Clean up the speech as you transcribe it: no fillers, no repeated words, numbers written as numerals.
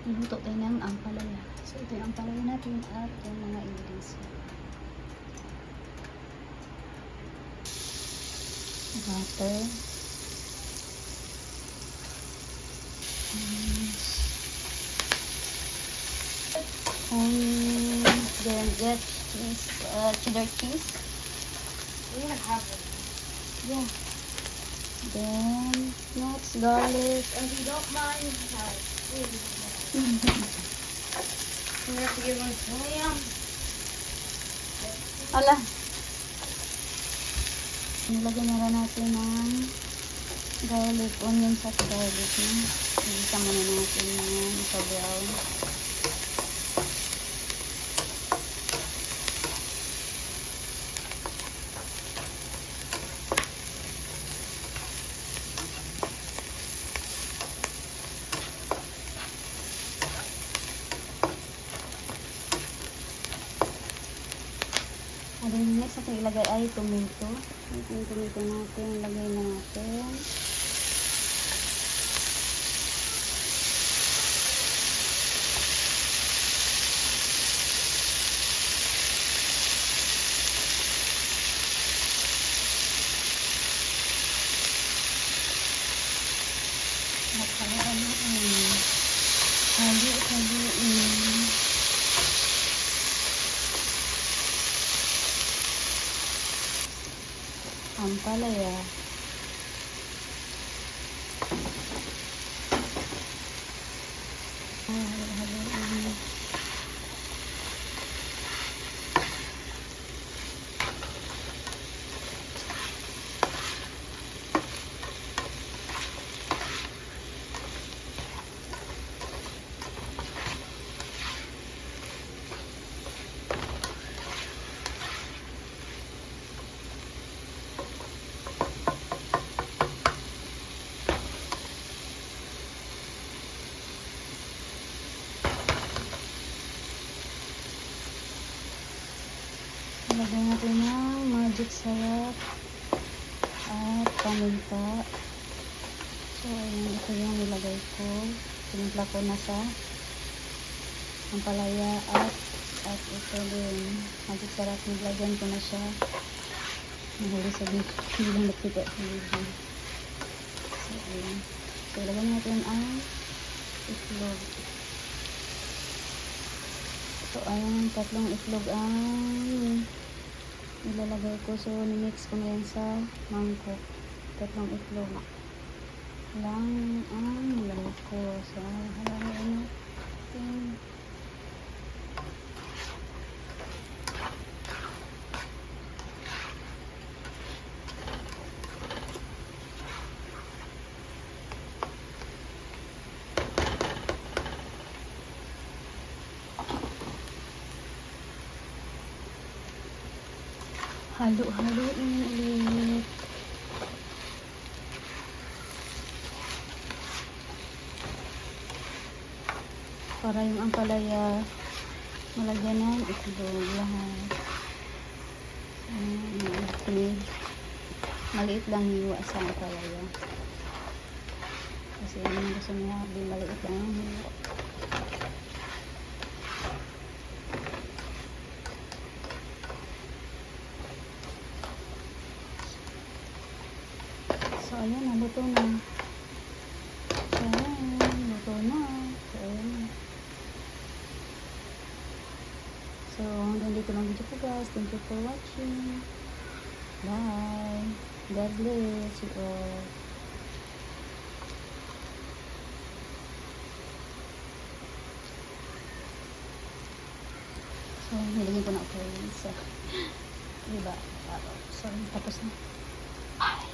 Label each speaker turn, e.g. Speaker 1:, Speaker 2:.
Speaker 1: Iluto tayo ng ampalaya. So, ito yung ampalaya natin at yung mga ingredients. Butter. Then get cheese, cheddar cheese.
Speaker 2: We even have it.
Speaker 1: Yeah. Then nuts, garlic.
Speaker 2: And if you don't mind, you have to give one slam.
Speaker 1: Ala. Nilagyan na rin natin ng garlic, onions at garlic. Igisa muna natin ng brown. And then next natin ilagay ay tomato. Ito yung tomato natin, ilagay na natin. Haluin. Ampalaya. Haluin. Ilagay natin ng magic syrup at paminta. So, ayan, ito yung nilagay ko. Tinimpla ko na sa ampalaya at ito din. Magic syrup, nilagyan ko na siya. Nahuli sa video. Hindi lang nakita sa video. So, ayan. So, ilagay natin ang itlog. So, ayan, tatlong itlog ang ilalagay ko. So, nimix ko na yan sa mangkok. Tatlong itlog lang ang nilalagay ko. So, halahin natin. Halo-haloin ulit. Para yung ampalaya malagyan ng itlog lahat. Maliit lang hiwa sa ampalaya. Kasi yung gusto niya, di maliit lang yung hiwa. So, ayan, naluto na. So, ayan, luto na. So, ayan. So, hanggang dito lang video ko guys. Thank you for watching. Bye. God bless you all. So, nilagyan ko na ako yun. So, diba? So, tapos na. Bye.